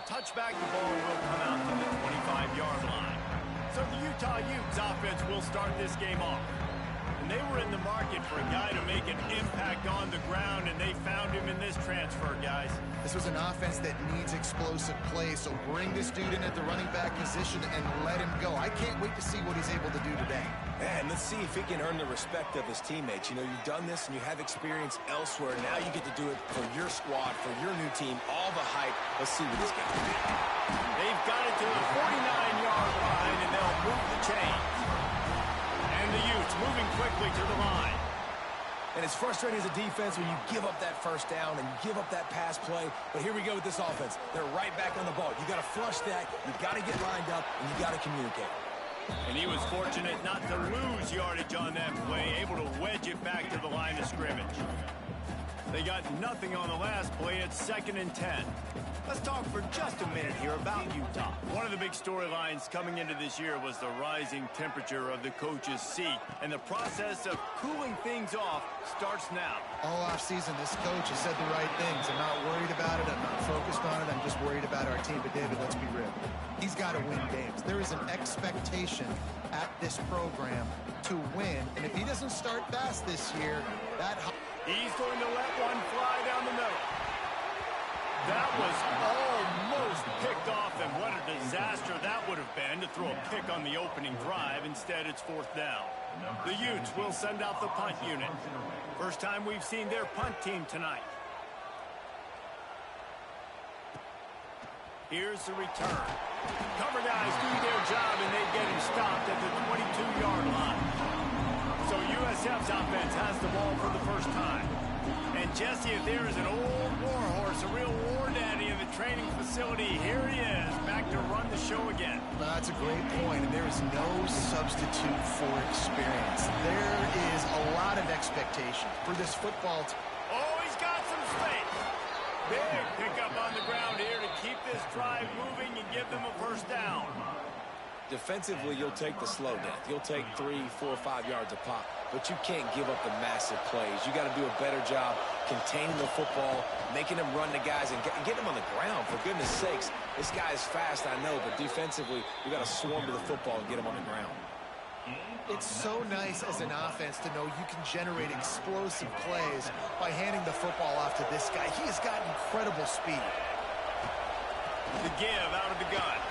touchback, the ball will come out to the 25-yard line. So the Utah Utes offense will start this game off. And they were in the market for a guy to make an impact on the ground, and they found him in this transfer, guys. This was an offense that needs explosive plays, so bring this dude in at the running back position and let him go. I can't wait to see what he's able to do today. Man, let's see if he can earn the respect of his teammates. You know, you've done this and you have experience elsewhere. Now you get to do it for your squad, for your new team, all the hype. Let's see what he's got to do. They've got it to the 49-yard line, and they'll move the chains. And the Utes moving quickly to the line. And it's frustrating as a defense when you give up that first down and you give up that pass play. But here we go with this offense. They're right back on the ball. You got to flush that. You got to get lined up, and you got to communicate. And he was fortunate not to lose yardage on that play, able to wedge it back to the line of scrimmage. They got nothing on the last play. It's 2nd and 10. Let's talk for just a minute here about Utah. One of the big storylines coming into this year was the rising temperature of the coach's seat. And the process of cooling things off starts now. All offseason, this coach has said the right things. I'm not worried about it. I'm not focused on it. I'm just worried about our team. But, David, let's be real. He's got to win games. There is an expectation at this program to win. And if he doesn't start fast this year, that... He's going to let one fly down the middle. That was almost picked off, and what a disaster that would have been to throw a pick on the opening drive. Instead, it's 4th down. The Utes will send out the punt unit. First time we've seen their punt team tonight. Here's the return. Cover guys do their job, and they get him stopped at the 22-yard line. So USF's offense has the ball for the first time. And Jesse, if there is an old war horse, a real war daddy in the training facility, here he is, back to run the show again. Well, that's a great point, and there is no substitute for experience. There is a lot of expectation for this football team. Oh, he's got some space. Big pickup on the ground here to keep this drive moving and give them a first down. Defensively, you'll take the slow death. You'll take 3, 4, 5 yards a pop, but you can't give up the massive plays. You got to do a better job containing the football, making them run the guys, and get them on the ground. For goodness sakes, this guy is fast, I know, but defensively, you got to swarm to the football and get him on the ground. It's so nice as an offense to know you can generate explosive plays by handing the football off to this guy. He has got incredible speed. The give out of the gun.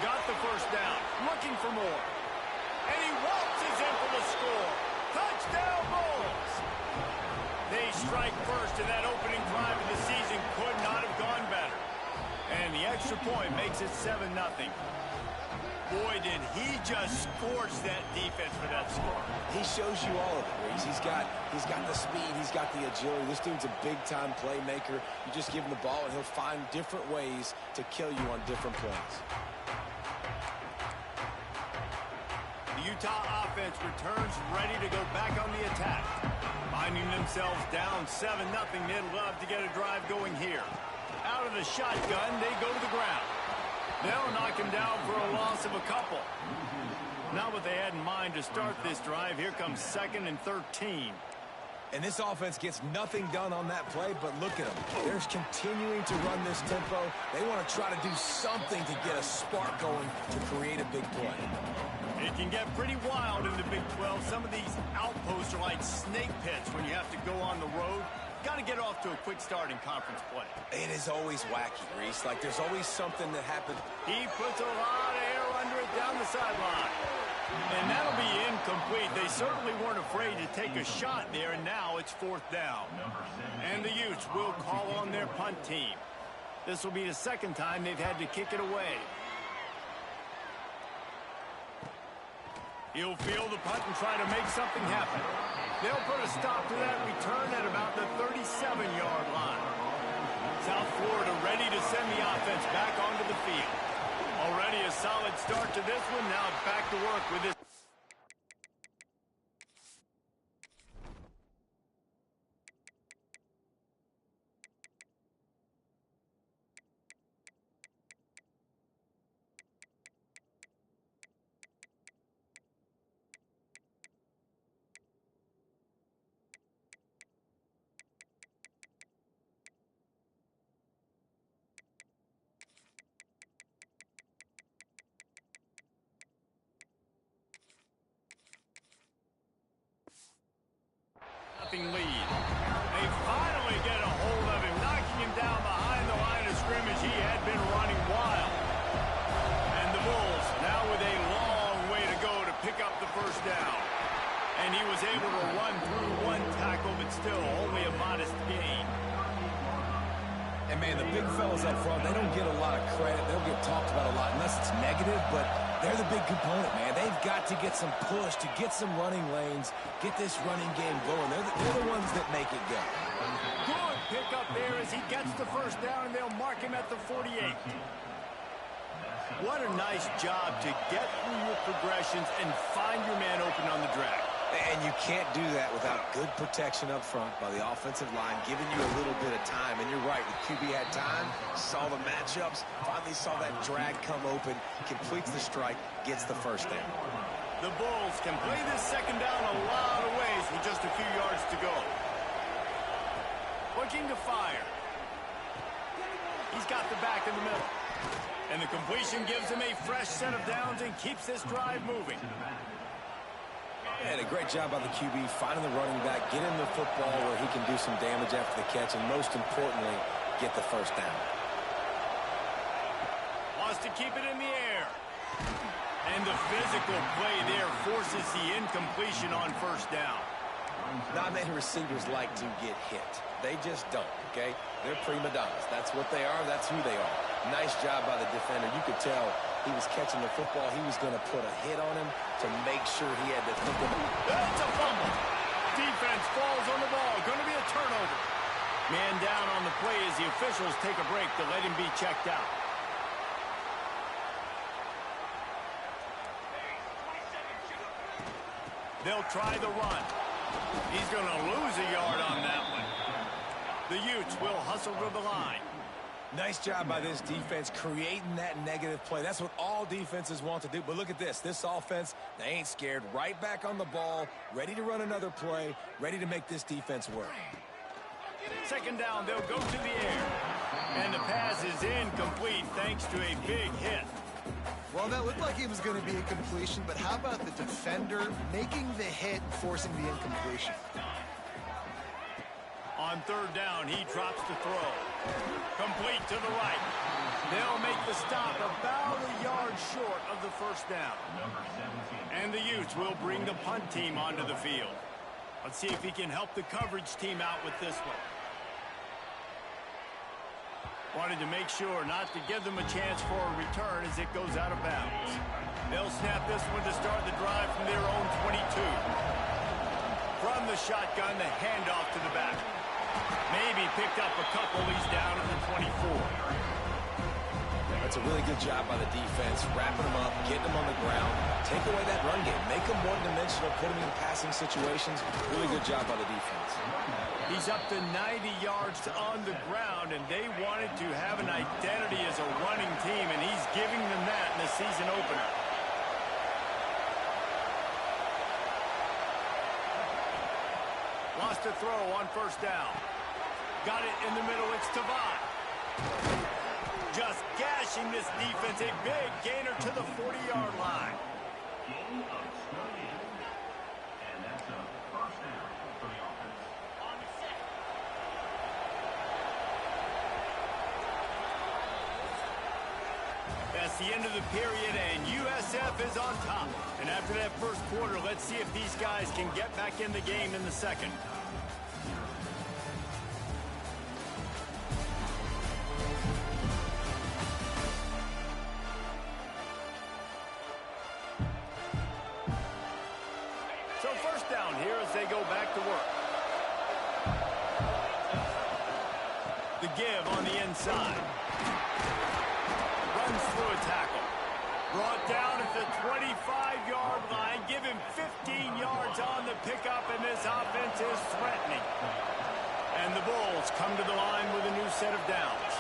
Got the first down, looking for more. And he waltzes in for the score. Touchdown, Bulls! They strike first, and that opening drive of the season could not have gone better. And the extra point makes it 7-0. Boy, did he just scorch that defense for that score. He shows you all of it, Reese. He's got the speed, he's got the agility. This dude's a big-time playmaker. You just give him the ball, and he'll find different ways to kill you on different plays. The Utah offense returns ready to go back on the attack. Finding themselves down 7-0, they'd love to get a drive going here. Out of the shotgun, they go to the ground. They'll knock him down for a loss of a couple. Not what they had in mind to start this drive. Here comes 2nd and 13. And this offense gets nothing done on that play, but look at them. They're continuing to run this tempo. They want to try to do something to get a spark going to create a big play. It can get pretty wild in the Big 12. Some of these outposts are like snake pits when you have to go on the road. Got to get off to a quick start in conference play. It is always wacky, Reese. Like, there's always something that happens. He puts a lot of air under it down the sideline. And that'll be incomplete. They certainly weren't afraid to take a shot there, and now it's 4th down. And the Utes will call on their punt team. This will be the 2nd time they've had to kick it away. He'll field the punt and try to make something happen. They'll put a stop to that return at about the 37-yard line. South Florida ready to send the offense back onto the field. Already a solid start to this one. Now back to work with this. And, man, the big fellas up front, they don't get a lot of credit. They don't get talked about a lot unless it's negative, but they're the big component, man. They've got to get some push, to get some running lanes, get this running game going. They're the ones that make it go. Good pick up there as he gets the first down, and they'll mark him at the 48. What a nice job to get through your progressions and find your man open on the drag. And you can't do that without good protection up front by the offensive line, giving you a little bit of time. And you're right, the QB had time, saw the matchups, finally saw that drag come open, completes the strike, gets the first down. The Bulls can play this second down a lot of ways with just a few yards to go. Looking to fire. He's got the back in the middle. And the completion gives him a fresh set of downs and keeps this drive moving. And a great job by the QB, finding the running back, getting the football where he can do some damage after the catch, and most importantly, get the first down. Wants to keep it in the air. And the physical play there forces the incompletion on first down. Not many receivers like to get hit. They just don't, okay? They're prima donnas. That's what they are. That's who they are. Nice job by the defender. You could tell he was catching the football. He was going to put a hit on him to make sure he had to think of it. That's a fumble. Defense falls on the ball. Going to be a turnover. Man down on the play as the officials take a break to let him be checked out. They'll try the run. He's going to lose a yard on that one. The Utes will hustle to the line. Nice job by this defense creating that negative play. That's what all defenses want to do. But look at this. This offense, they ain't scared. Right back on the ball, ready to run another play, ready to make this defense work. Second down, they'll go to the air. And the pass is incomplete thanks to a big hit. Well, that looked like it was going to be a completion, but how about the defender making the hit and forcing the incompletion? On third down, he drops the throw. Complete to the right. They'll make the stop about a yard short of the first down. And the Utes will bring the punt team onto the field. Let's see if he can help the coverage team out with this one. Wanted to make sure not to give them a chance for a return as it goes out of bounds. They'll snap this one to start the drive from their own 22. From the shotgun, the handoff to the back. Maybe picked up a couple. He's down at the 24. That's a really good job by the defense, wrapping them up, getting them on the ground, take away that run game, make them one-dimensional, put them in passing situations. Really good job by the defense. He's up to 90 yards on the ground, and they wanted to have an identity as a running team, and he's giving them that in the season opener. Lost a throw on first down. Got it in the middle. It's Tavon. Just gashing this defense. A big gainer to the 40-yard line. That's the end of the period, and USF is on top. And after that first quarter, let's see if these guys can get back in the game in the second. So first down here as they go back to work. The give on the inside. Runs through a tackle. Brought down at the 25-yard line. Give him 15 yards on the pickup, and this offense is threatening. And the Bulls come to the line with a new set of downs.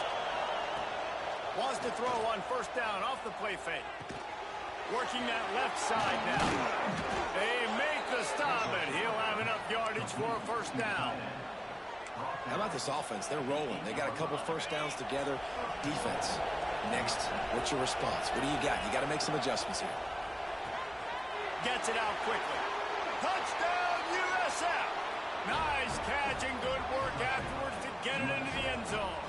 Wants to throw on first down off the play fake. Working that left side now. They make the stop, and he'll have enough yardage for a first down. How about this offense? They're rolling. They got a couple first downs together. Defense. Next, what's your response? What do you got? You got to make some adjustments here. Gets it out quickly. Touchdown, USF! Nice catch and good work afterwards to get it into the end zone.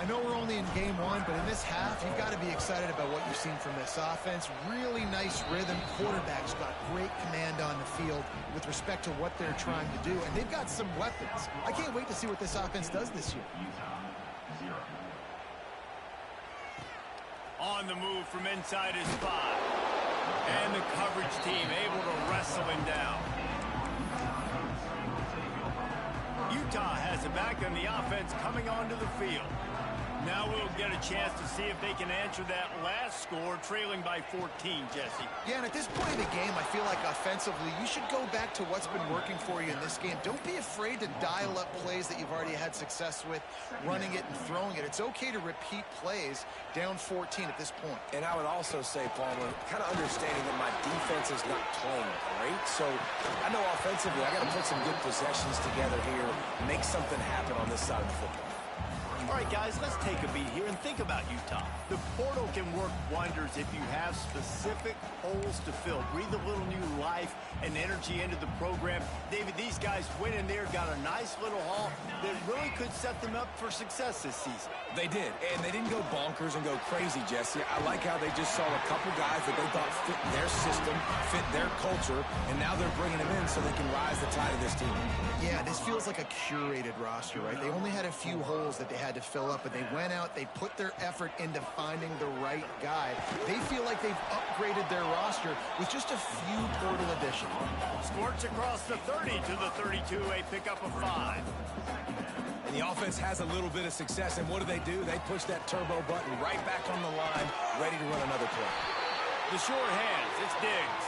I know we're only in game one, but in this half, you've got to be excited about what you've seen from this offense. Really nice rhythm. Quarterback's got great command on the field with respect to what they're trying to do, and they've got some weapons. I can't wait to see what this offense does this year. On the move from inside his 5. And the coverage team able to wrestle him down. Utah has it back on the offense coming onto the field. Now we'll get a chance to see if they can answer that last score, trailing by 14, Jesse. Yeah, and at this point in the game, I feel like offensively, you should go back to what's been working for you in this game. Don't be afraid to dial up plays that you've already had success with, running it and throwing it. It's okay to repeat plays down 14 at this point. And I would also say, Palmer, kind of understanding that my defense is not playing great. So I know offensively, I got to put some good possessions together here, make something happen on this side of the football. All right, guys, let's take a beat here and think about Utah. The portal can work wonders if you have specific holes to fill. Breathe a little new life and energy into the program. David, these guys went in there, got a nice little haul that really could set them up for success this season. They did, and they didn't go bonkers and go crazy, Jesse. I like how they just saw a couple guys that they thought fit their system, fit their culture, and now they're bringing them in so they can rise the tide of this team. Yeah, this feels like a curated roster, right? They only had a few holes that they had to fill up, but they went out, they put their effort into finding the right guy. They feel like they've upgraded their roster with just a few portal additions. Squirts across the 30 to the 32, a pickup of 5. And the offense has a little bit of success, and what do? They push that turbo button right back on the line, ready to run another play. The short hands, it's Diggs.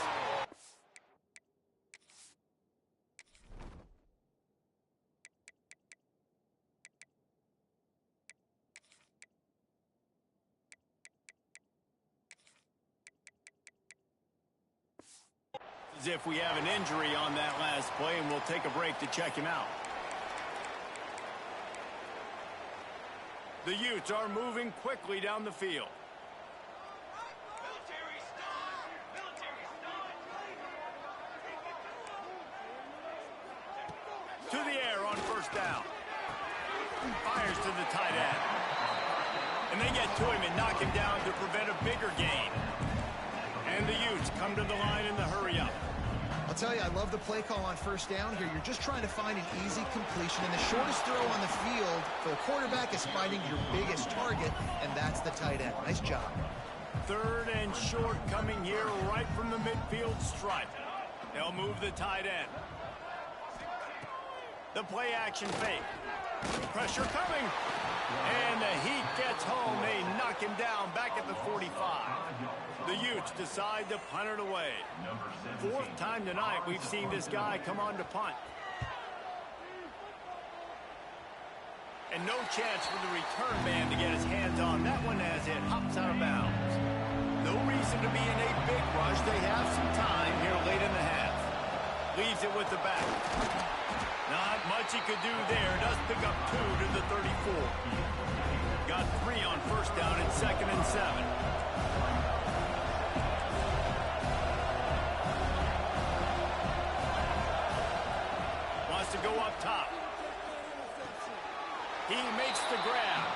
As if we have an injury on that last play, and we'll take a break to check him out. The Utes are moving quickly down the field. To the air on first down. Fires to the tight end. And they get to him and knock him down to prevent a bigger gain. And the Utes come to the line in the hurry-up. I'll tell you, I love the play call on first down here. You're just trying to find an easy completion, and the shortest throw on the field for the quarterback is finding your biggest target, and that's the tight end. Nice job. 3rd and short coming here right from the midfield stripe. They'll move the tight end. The play action fake. Pressure coming. And the heat gets home. They knock him down back at the 45. The Utes decide to punt it away. 4th time tonight we've seen this guy come on to punt. And no chance for the return man to get his hands on. That one as it hops out of bounds. No reason to be in a big rush. They have some time here late in the half. Leaves it with the back. Not much he could do there. Does pick up 2 to the 34. Got 3 on first down and 2nd and 7. Wants to go up top. He makes the grab.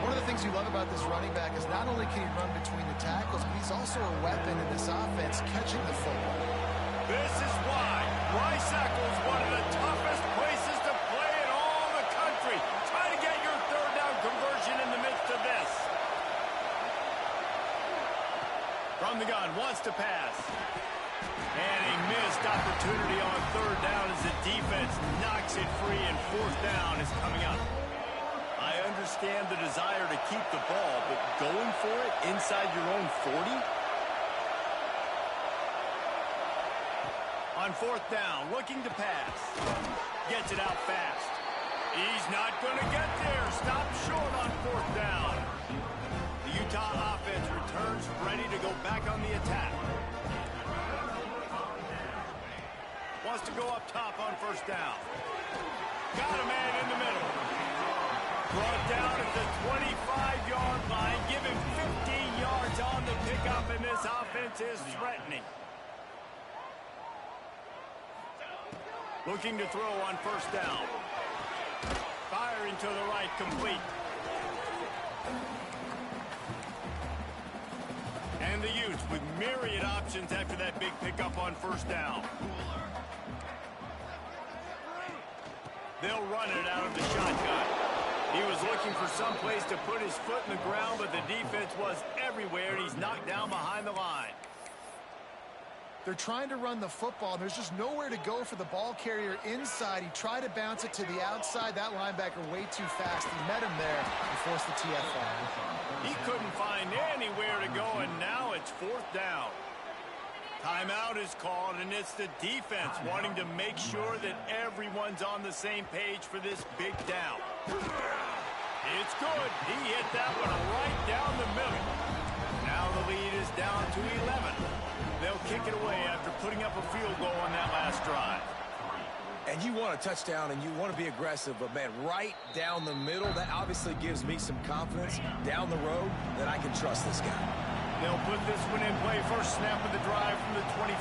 One of the things you love about this running back is not only can he run between the tackles, but he's also a weapon in this offense catching the football. This is why Rice-Eccles is one of the toughest places to play in all the country. Try to get your 3rd down conversion in the midst of this. From the gun, wants to pass. And a missed opportunity on 3rd down as the defense knocks it free, and 4th down is coming up. I understand the desire to keep the ball, but going for it inside your own 40? On 4th down, looking to pass. Gets it out fast. He's not going to get there. Stop short on 4th down. The Utah offense returns ready to go back on the attack. Wants to go up top on first down. Got a man in the middle. Brought down at the 25-yard line. Give him 15 yards on the pickup, and this offense is threatening. Looking to throw on first down. Firing to the right, complete. And the Utes with myriad options after that big pickup on first down. They'll run it out of the shotgun. He was looking for some place to put his foot in the ground, but the defense was everywhere, and he's knocked down behind the line. They're trying to run the football, and there's just nowhere to go for the ball carrier inside. He tried to bounce it to the outside. That linebacker way too fast. He met him there and forced the TFL. He couldn't find anywhere to go, and now it's fourth down. Timeout is called, and it's the defense wanting to make sure that everyone's on the same page for this big down. It's good. He hit that one right down the middle. Now the lead is down to 11. They'll kick it away after putting up a field goal on that last drive. And you want a touchdown, and you want to be aggressive, but, man, right down the middle, that obviously gives me some confidence down the road that I can trust this guy. They'll put this one in play. First snap of the drive from the 25.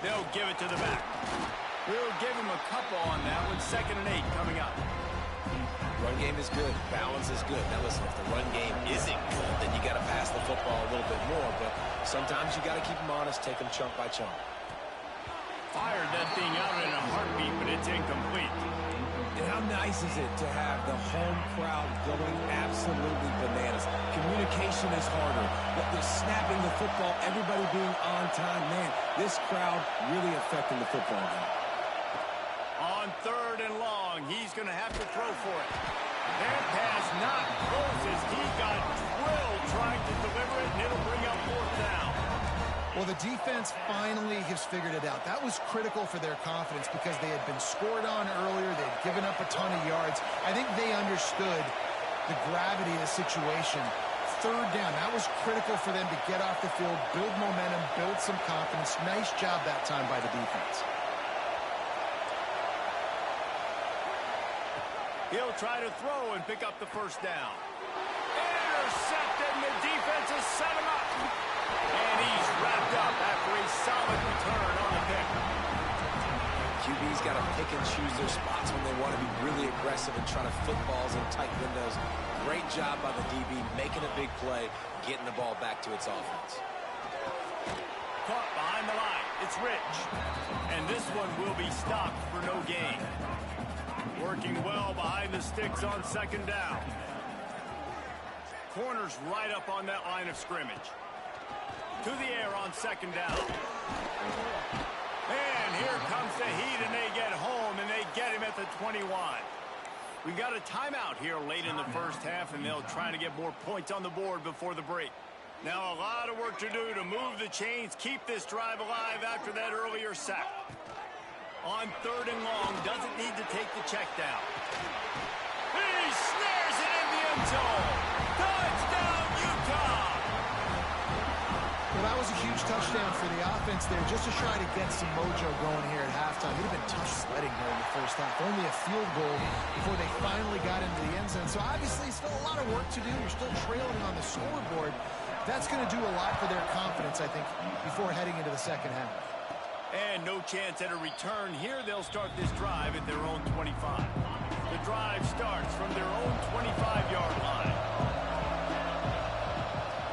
They'll give it to the back. We'll give him a couple on that one. 2nd and 8 coming up. Run game is good. Balance is good. Now, listen, if the run game isn't good, then you got to pass the football a little bit more. But sometimes you got to keep them honest, take them chunk by chunk. Fired that thing out in a heartbeat, but it's incomplete. And how nice is it to have the home crowd going absolutely bananas? Communication is harder. But the snapping the football, everybody being on time, man, this crowd really affecting the football game. On 3rd and long, he's going to have to throw for it. That pass not close as he got drilled trying to deliver it, and it'll bring up 4th down. Well, the defense finally has figured it out. That was critical for their confidence because they had been scored on earlier. They had given up a ton of yards. I think they understood the gravity of the situation. 3rd down, that was critical for them to get off the field, build momentum, build some confidence. Nice job that time by the defense. He'll try to throw and pick up the first down. Intercepted, and the defense has set him up. And he's wrapped up after a solid return on the pick. QB's got to pick and choose their spots when they want to be really aggressive and try to flip balls in tight windows. Great job by the DB, making a big play, getting the ball back to its offense. Caught behind the line. It's Rich. And this one will be stopped for no gain. Working well behind the sticks on 2nd down. Corners right up on that line of scrimmage. To the air on 2nd down. And here comes the heat, and they get home, and they get him at the 21. We've got a timeout here late in the first half, and they'll try to get more points on the board before the break. Now a lot of work to do to move the chains, keep this drive alive after that earlier sack. On 3rd and long, doesn't need to take the check down. He snares it in the end zone. Touchdown, Utah! Well, that was a huge touchdown for the offense there, just to try to get some mojo going here at halftime. It would have been tough sledding here in the first half. Only a field goal before they finally got into the end zone. So obviously still a lot of work to do. You're still trailing on the scoreboard. That's going to do a lot for their confidence, I think, before heading into the second half. And no chance at a return here. They'll start this drive at their own 25. The drive starts from their own 25-yard line.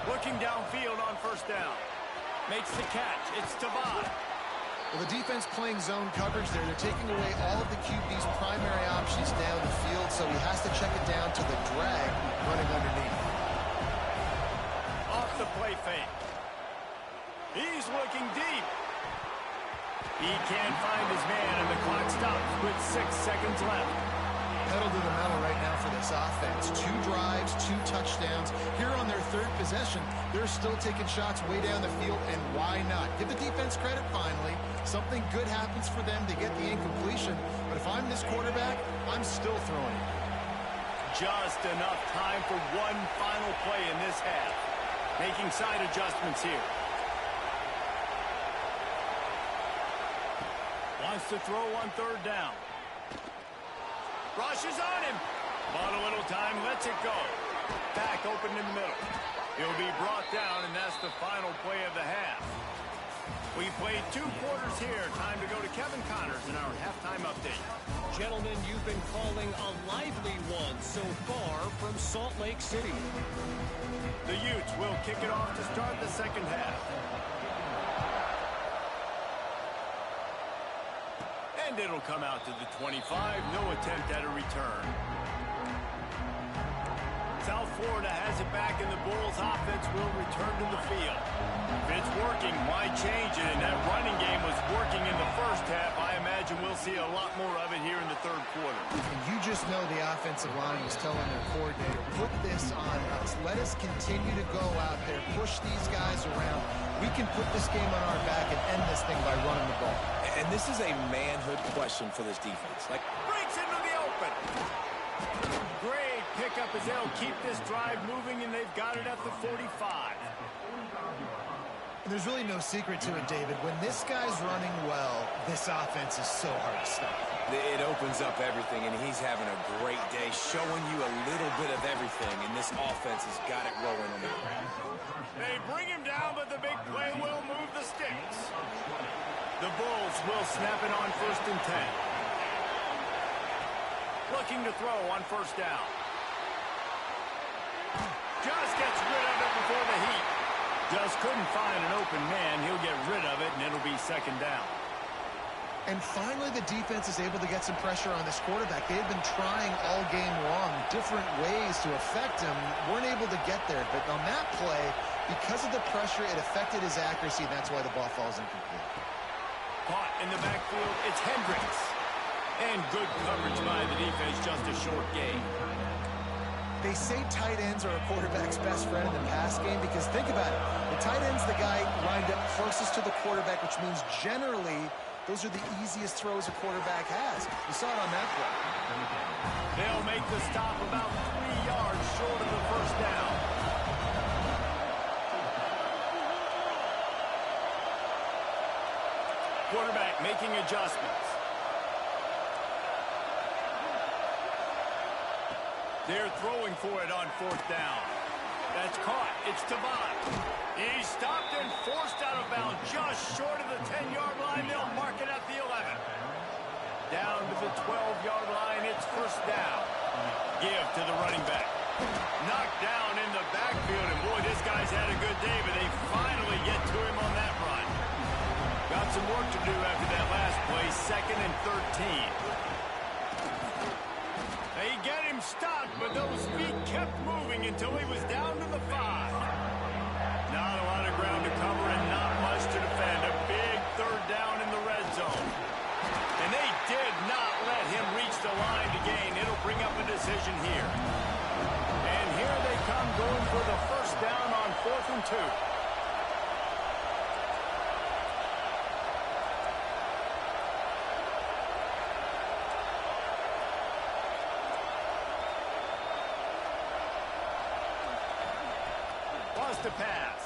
Looking downfield on first down. Makes the catch. It's Tavad. Well, the defense playing zone coverage there. They're taking away all of the QB's primary options down the field, so he has to check it down to the drag running underneath. Off the play fake. He's looking deep. He can't find his man, and the clock stops with 6 seconds left. Pedal to the metal right now for this offense. 2 drives, 2 touchdowns. Here on their 3rd possession, they're still taking shots way down the field, and why not? Give the defense credit finally. Something good happens for them to get the incompletion, but if I'm this quarterback, I'm still throwing it. Just enough time for one final play in this half. Making side adjustments here. Wants to throw on 3rd down. Rushes on him. But a little time, lets it go. Back open in the middle. He'll be brought down, and that's the final play of the half. We played 2 quarters here. Time to go to Kevin Connors in our halftime update. Gentlemen, you've been calling a lively one so far from Salt Lake City. The Utes will kick it off to start the second half. And it'll come out to the 25. No attempt at a return. South Florida has it back, and the Bulls offense will return to the field. If it's working, why change it? And that running game was working in the first half. I imagine we'll see a lot more of it here in the third quarter. And you just know the offensive line was telling their coordinator, put this on us. Let us continue to go out there, push these guys around. We can put this game on our back and end this thing by running the ball. And this is a manhood question for this defense. Breaks into the open. Great pickup as they'll keep this drive moving, and they've got it at the 45. There's really no secret to it, David. When this guy's running well, this offense is so hard to stop. It opens up everything, and he's having a great day, showing you a little bit of everything, and this offense has got it rolling on the ground. They bring him down, but the big play will move the sticks. The Bulls will snap it on 1st and 10. Looking to throw on 1st down. Just gets rid of it before the heat. Just couldn't find an open man. He'll get rid of it, and it'll be 2nd down. And finally, the defense is able to get some pressure on this quarterback. They've been trying all game long different ways to affect him. Weren't able to get there. But on that play, because of the pressure, it affected his accuracy, and that's why the ball falls incomplete. Caught in the backfield, it's Hendricks. And good coverage by the defense, just a short gain. They say tight ends are a quarterback's best friend in the pass game because think about it. The tight end's the guy lined up closest to the quarterback, which means generally those are the easiest throws a quarterback has. You saw it on that play. They'll make the stop about 3 yards short of the 1st down. Quarterback making adjustments. They're throwing for it on 4th down. That's caught. It's Tavon. He's stopped and forced out of bounds just short of the 10-yard line. They'll mark it at the 11. Down to the 12-yard line. It's 1st down. Give to the running back. Knocked down in the backfield. And boy, this guy's had a good day, but they finally get to him on that run. Got some work to do after that last play. 2nd and 13. They get him stopped, but those feet kept moving until he was down to the 5. Not a lot of ground to cover and not much to defend. A big 3rd down in the red zone. And they did not let him reach the line to gain. It'll bring up a decision here. And here they come going for the 1st down on 4th and 2. To pass.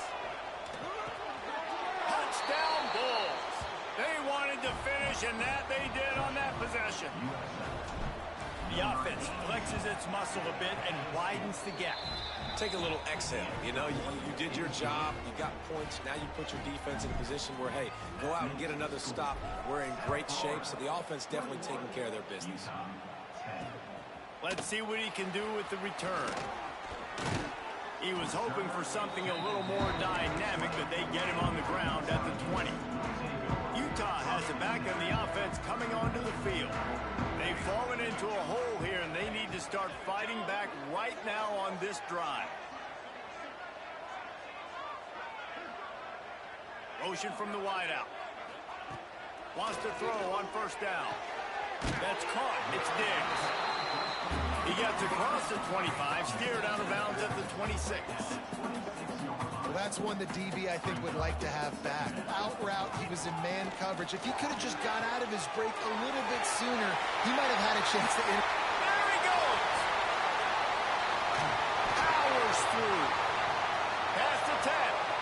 Touchdown Bulls. They wanted to finish, and that they did on that possession. The offense flexes its muscle a bit and widens the gap. Take a little exhale. You know, you did your job. You got points. Now you put your defense in a position where, hey, go out and get another stop. We're in great shape, so the offense definitely taking care of their business. Let's see what he can do with the return. He was hoping for something a little more dynamic, but they get him on the ground at the 20. Utah has it back, and the offense coming onto the field. They've fallen into a hole here, and they need to start fighting back right now on this drive. Motion from the wideout. Wants to throw on 1st down. That's caught. It's Diggs. He gets across the 25, steered out of bounds at the 26. Well, that's one the DB, I think, would like to have back. Out route, he was in man coverage. If he could have just got out of his break a little bit sooner, he might have had a chance to... There he goes! Powers through. Pass to 10.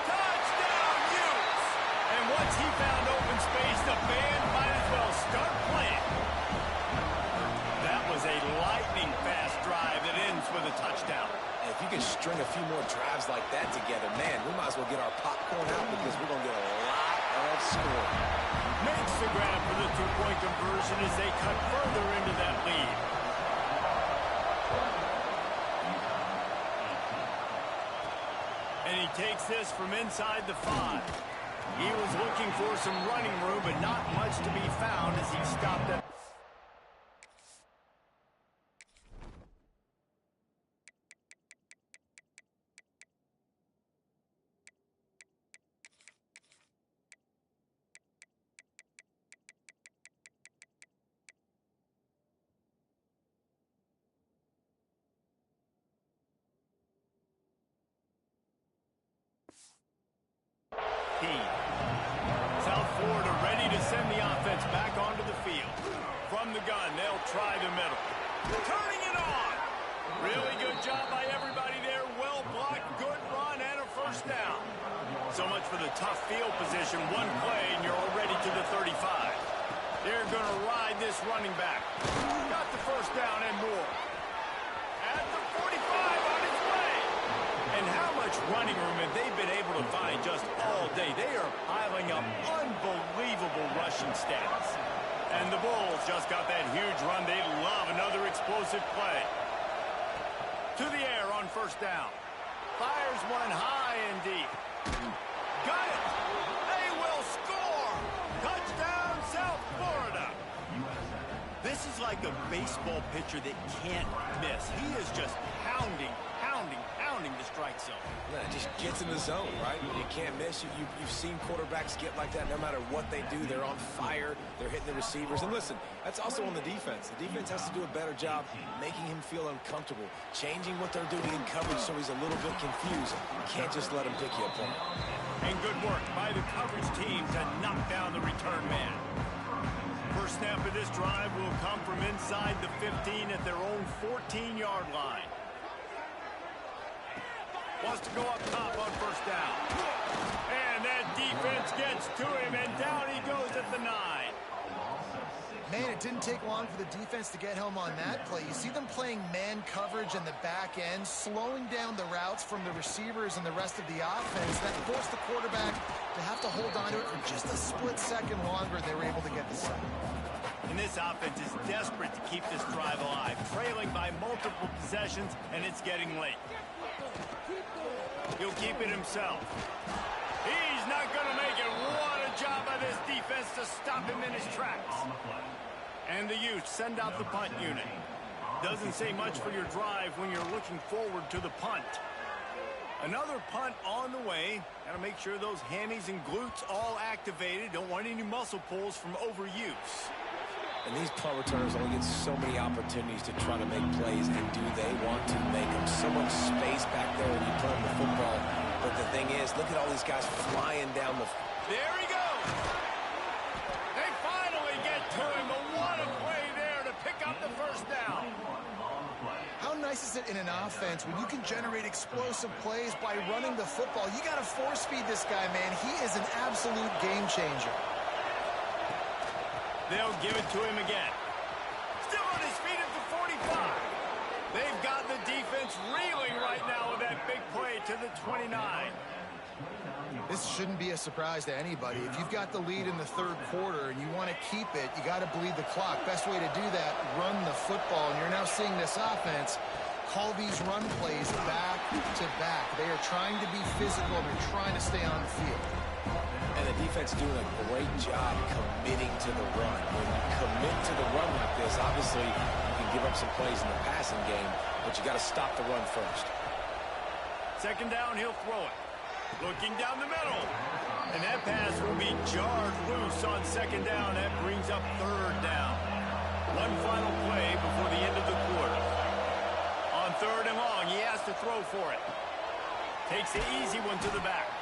Touchdown, Utes! And once he found open space, the band might as well start playing. That was a lightning-fast drive that ends with a touchdown. If you can string a few more drives like that together, man, we might as well get our popcorn out because we're going to get a lot of scoring. Makes the grab for the two-point conversion as they cut further into that lead. And he takes this from inside the 5. He was looking for some running room, but not much to be found as he stopped at. South Florida ready to send the offense back onto the field. From the gun, they'll try the middle. Turning it on. Really good job by everybody there. Well blocked, good run, and a first down. So much for the tough field position. One play, and you're already to the 35. They're going to ride this running back. Got the first down and more. At the 45 on its way. And how much running room have they been able to find just all day? They are piling up unbelievable rushing stats. And the Bulls just got that huge run. They love another explosive play. To the air on first down. Fires one high and deep. Got it. They will score. Touchdown, South Florida. This is like a baseball pitcher that can't miss. He is just pounding the strike zone. Yeah, just gets in the zone, right? You can't miss. You've seen quarterbacks get like that no matter what they do. They're on fire. They're hitting the receivers. And listen, that's also on the defense. The defense has to do a better job making him feel uncomfortable, changing what they're doing in coverage so he's a little bit confused. You can't just let him pick you apart. And good work by the coverage team to knock down the return man. First snap of this drive will come from inside the 15 at their own 14-yard line. Wants to go up top on first down. And that defense gets to him, and down he goes at the 9. Man, it didn't take long for the defense to get home on that play. You see them playing man coverage in the back end, slowing down the routes from the receivers and the rest of the offense. That forced the quarterback to have to hold on to it for just a split second longer. They were able to get the sack. And this offense is desperate to keep this drive alive, trailing by multiple possessions, and it's getting late. He'll keep it himself. He's not going to make it. What a job by this defense to stop him in his tracks. And the Utes send out the punt unit. Doesn't say much for your drive when you're looking forward to the punt. Another punt on the way. Got to make sure those hammies and glutes all activated. Don't want any muscle pulls from overuse. And these punt returners only get so many opportunities to try to make plays, and do they want to make them? So much space back there when you put them the football. But the thing is, look at all these guys flying down the... There he goes! They finally get to him, but what a play there to pick up the first down. How nice is it in an offense when you can generate explosive plays by running the football? You got to force feed this guy, man. He is an absolute game changer. They'll give it to him again. Still on his feet at the 45. They've got the defense reeling right now with that big play to the 29. This shouldn't be a surprise to anybody. If you've got the lead in the third quarter and you want to keep it, you got to bleed the clock. Best way to do that, run the football. And you're now seeing this offense call these run plays back to back. They are trying to be physical. They're trying to stay on the field. And the defense doing a great job committing to the run. When you commit to the run like this, obviously you can give up some plays in the passing game, but you got to stop the run first. Second down, he'll throw it. Looking down the middle. And that pass will be jarred loose on second down. That brings up third down. One final play before the end of the quarter. On third and long, he has to throw for it. Takes the easy one to the back.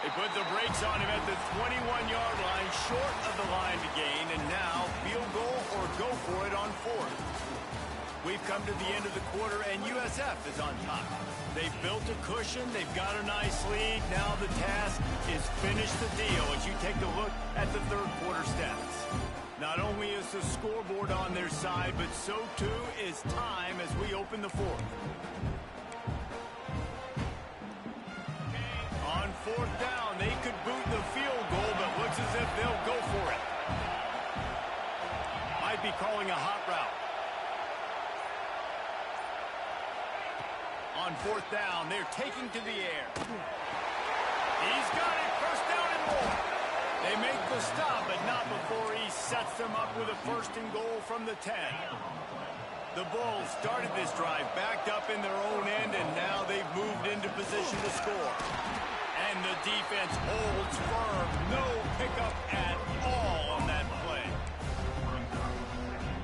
They put the brakes on him at the 21-yard line, short of the line to gain, and now field goal or go for it on fourth. We've come to the end of the quarter, and USF is on top. They've built a cushion. They've got a nice lead. Now the task is finish the deal as you take a look at the third quarter stats. Not only is the scoreboard on their side, but so too is time as we open the fourth. On fourth down, they could boot the field goal, but looks be calling a hot route. On fourth down, they're taking to the air. He's got it. First down and more. They make the stop, but not before he sets them up with a first and goal from the 10. The Bulls started this drive backed up in their own end, and now they've moved into position to score. And the defense holds firm. No pickup at all on that play.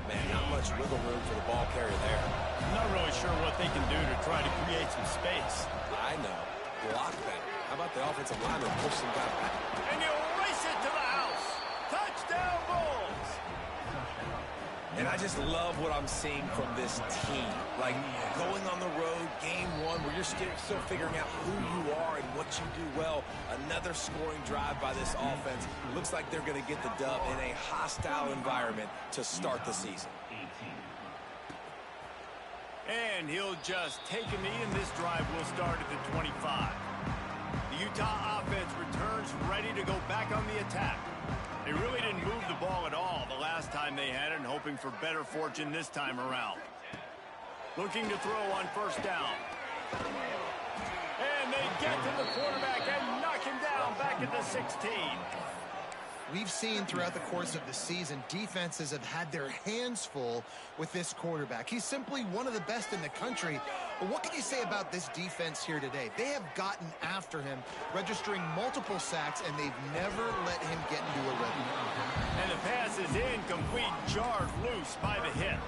Man, not much wiggle room for the ball carrier there. I'm not really sure what they can do to try to create some space. I know. Block better. How about the offensive lineman push some guy back? And you race it to the house. Touchdown, Bulls. And I just love what I'm seeing from this team. Like, going on the road, game one, where you're still figuring out who you are and what you do well. Another scoring drive by this offense. Looks like they're going to get the dub in a hostile environment to start the season. And he'll just take a knee, and this drive will start at the 25. The Utah offense returns ready to go back on the attack. They really didn't move the ball at all the last time they had it, and hoping for better fortune this time around. Looking to throw on first down. And they get to the quarterback and knock him down back at the 16. We've seen throughout the course of the season, defenses have had their hands full with this quarterback. He's simply one of the best in the country. But what can you say about this defense here today? They have gotten after him, registering multiple sacks, and they've never let him get into a rhythm. And the pass is incomplete, jarred loose by the hit.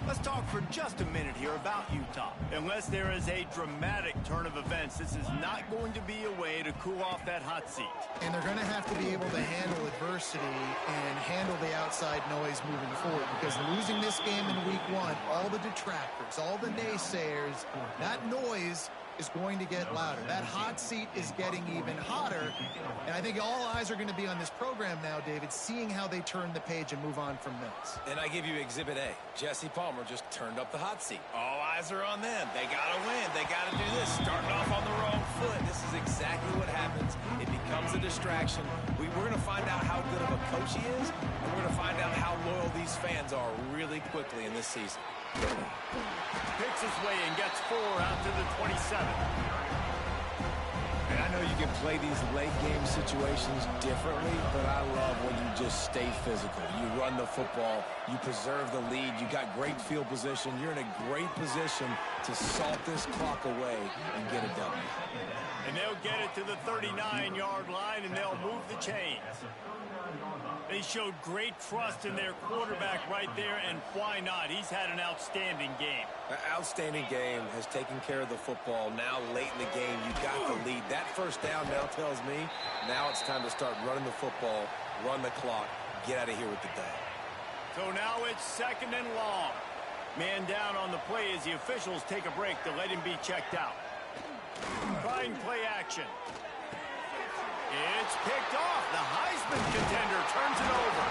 Let's talk for just a minute here about Utah. Unless there is a dramatic turn of events, this is not going to be a way to cool off that hot seat. And they're going to have to be able to handle adversity and handle the outside noise moving forward, because losing this game in week one, all the detractors, all the naysayers, that noise is going to get louder. That hot seat is getting even hotter, and I think all eyes are going to be on this program now, David, seeing how they turn the page and move on from this. And I give you Exhibit A. Jesse Palmer just turned up the hot seat. All eyes are on them. They got to win. They got to do this. Starting off on the wrong foot. This is exactly what happens. It becomes a distraction. We're going to find out how good of a coach he is, and we're going to find out how loyal these fans are really quickly in this season. Picks his way and gets 4 out to the 27. And I know you can play these late game situations differently, but I love when you just stay physical. You run the football, you preserve the lead, you got great field position, you're in a great position to salt this clock away and get a W. And they'll get it to the 39-yard line, and they'll move the chains. They showed great trust in their quarterback right there, and why not? He's had an outstanding game. An outstanding game, has taken care of the football. Now late in the game, you got the lead. That first down now tells me now it's time to start running the football, run the clock, get out of here with the dub. So now it's second and long. Man down on the play as the officials take a break to let him be checked out. Trying play action. It's picked off. The Heisman contender turns it over.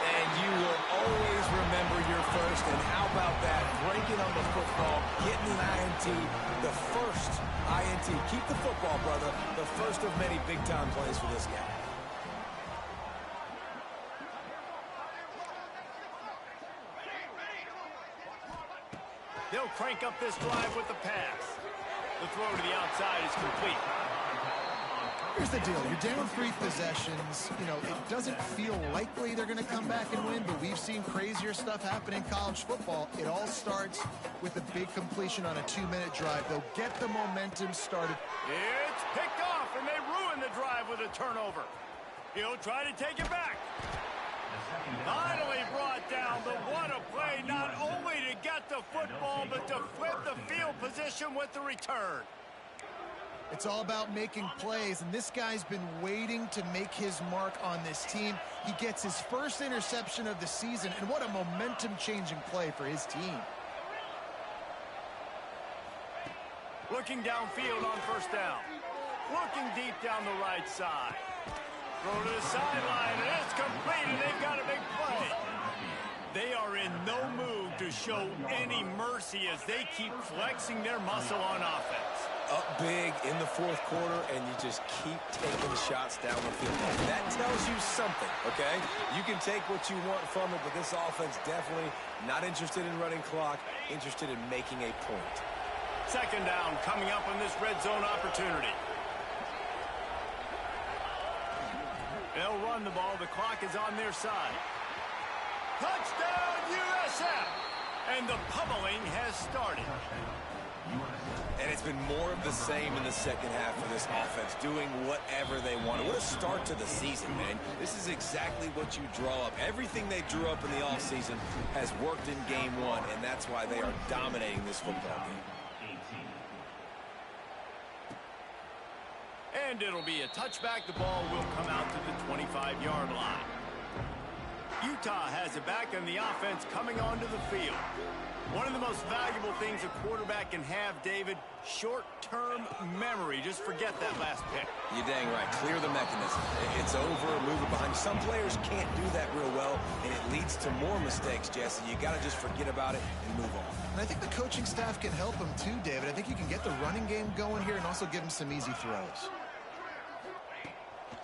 And you will always remember your first. And how about that? Breaking on the football, getting an INT, the first INT. Keep the football, brother. The first of many big-time plays for this guy. They'll crank up this drive with the pass. The throw to the outside is complete. Here's the deal. You're down 3 possessions. You know, it doesn't feel likely they're going to come back and win, but we've seen crazier stuff happen in college football. It all starts with a big completion on a 2-minute drive. They'll get the momentum started. It's picked off, and they ruin the drive with a turnover. He'll try to take it back. Finally brought down, but what a play, not only to get the football, but to flip the field position with the return. It's all about making plays, and this guy's been waiting to make his mark on this team. He gets his first interception of the season, and what a momentum-changing play for his team. Looking downfield on first down. Looking deep down the right side. Throw to the sideline, and it's complete, and they've got a big play. They are in no mood to show any mercy as they keep flexing their muscle on offense. up big in the fourth quarter, and you just keep taking shots down the field. That tells you something, okay? You can take what you want from it, but this offense definitely not interested in running clock, interested in making a point. Second down coming up on this red zone opportunity. They'll run the ball. The clock is on their side. Touchdown, USF! And the pummeling has started. And it's been more of the same in the second half of this offense, doing whatever they want. What a start to the season, man. This is exactly what you draw up. Everything they drew up in the offseason has worked in game one, and that's why they are dominating this football game. And it'll be a touchback. The ball will come out to the 25-yard line. Utah has it back, and the offense coming onto the field. One of the most valuable things a quarterback can have, David, short-term memory. Just forget that last pick. You're dang right. Clear the mechanism. It's over, move it behind. Some players can't do that real well, and it leads to more mistakes, Jesse. You got to just forget about it and move on. And I think the coaching staff can help him too, David. I think you can get the running game going here and also give him some easy throws.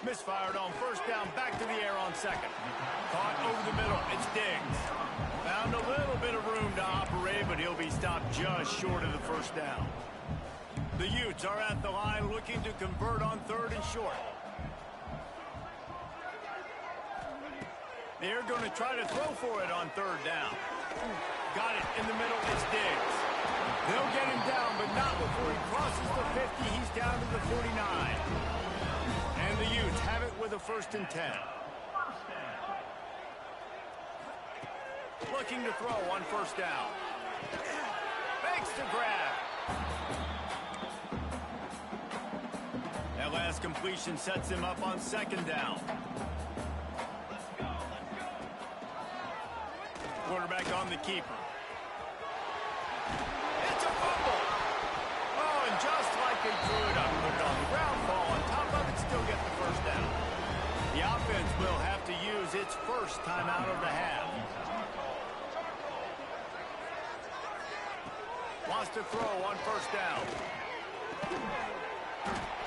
Misfired on first down, back to the air on second. Caught over the middle, it's Diggs. Found a little bit of room to operate, but he'll be stopped just short of the first down. The Utes are at the line looking to convert on third and short. They're going to try to throw for it on third down. Got it in the middle, it's Diggs. They'll get him down, but not before he crosses the 50. He's down to the 49. And the Utes have it with a 1st and 10. Looking to throw on first down. Makes the grab. That last completion sets him up on second down. Quarterback on the keeper. It's a fumble. Oh, and just like they threw it up, put it on the ground, ball on top of it, still get the first down. The offense will have to use its first timeout of the half. Wants to throw on first down.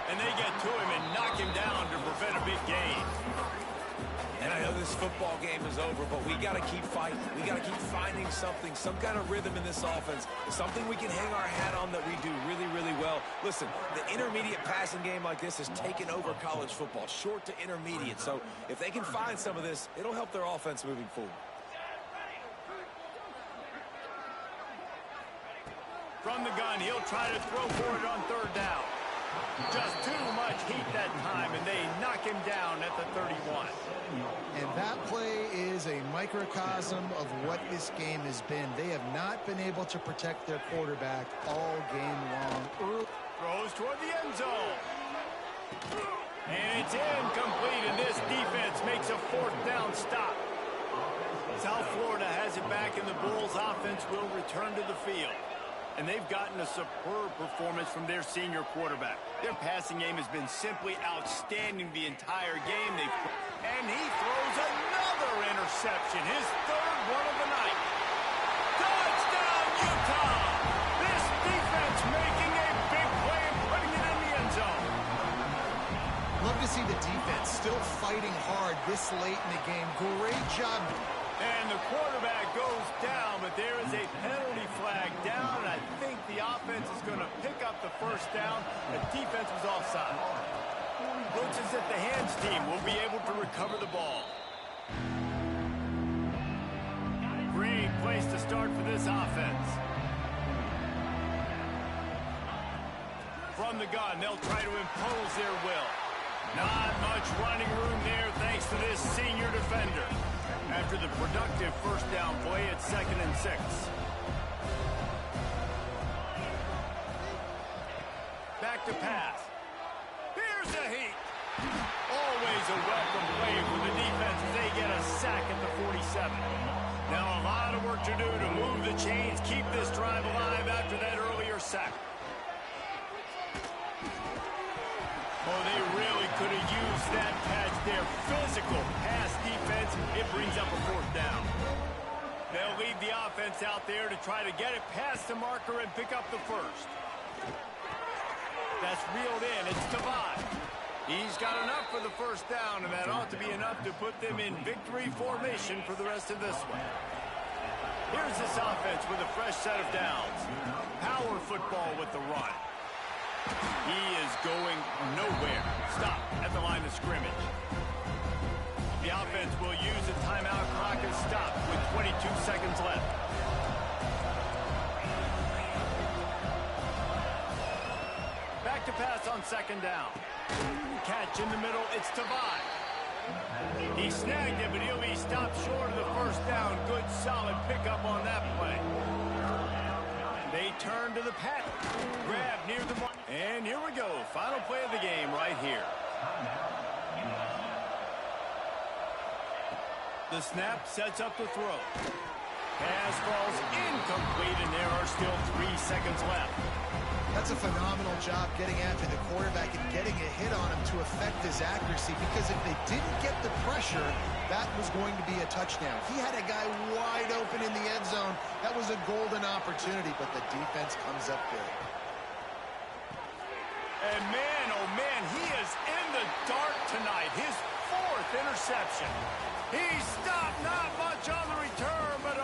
And they get to him and knock him down to prevent a big gain. And I know this football game is over, but we got to keep fighting. We got to keep finding something, some kind of rhythm in this offense, something we can hang our hat on that we do really, really well. Listen, the intermediate passing game like this has taken over college football, short to intermediate. So if they can find some of this, it'll help their offense moving forward. From the gun, he'll try to throw for it on third down. Just too much heat that time, and they knock him down at the 31. And that play is a microcosm of what this game has been. They have not been able to protect their quarterback all game long. Throws toward the end zone. And it's incomplete, and this defense makes a 4th down stop. South Florida has it back, and the Bulls offense will return to the field. And they've gotten a superb performance from their senior quarterback. Their passing game has been simply outstanding the entire game. And he throws another interception, his 3rd one of the night. Touchdown, Utah! This defense making a big play and putting it in the end zone. Love to see the defense still fighting hard this late in the game. Great job. And the quarterback goes down, but there is a penalty flag down, and I think the offense is going to pick up the first down. The defense was offside. Looks as if the hands team will be able to recover the ball. Great place to start for this offense. From the gun, they'll try to impose their will. Not much running room there thanks to this senior defender. After the productive first down play, it's 2nd and 6. Back to pass. Here's a heat. Always a welcome play for the defense as they get a sack at the 47. Now a lot of work to do to move the chains, keep this drive alive after that earlier sack. Oh, they really could have used that patch there. Physical pass defense. It brings up a 4th down. They'll lead the offense out there to try to get it past the marker and pick up the first. That's reeled in. It's Tavai. He's got enough for the first down, and that ought to be enough to put them in victory formation for the rest of this one. Here's this offense with a fresh set of downs. Power football with the run. He is going nowhere. Stop at the line of scrimmage. The offense will use a timeout. Clock is stopped with 22 seconds left. Back to pass on second down. Catch in the middle. It's Tavai. He snagged it, but he'll be stopped short of the first down. Good, solid pickup on that play. They turn to the pass. Grab near the mark. And here we go. Final play of the game right here. The snap sets up the throw. Pass falls incomplete, and there are still 3 seconds left. That's a phenomenal job getting after the quarterback and getting a hit on him to affect his accuracy, because if they didn't get the pressure, that was going to be a touchdown. He had a guy wide open in the end zone. That was a golden opportunity, but the defense comes up big. And man, oh man, he is in the dark tonight. His 4th interception. He stopped, not much on the return, but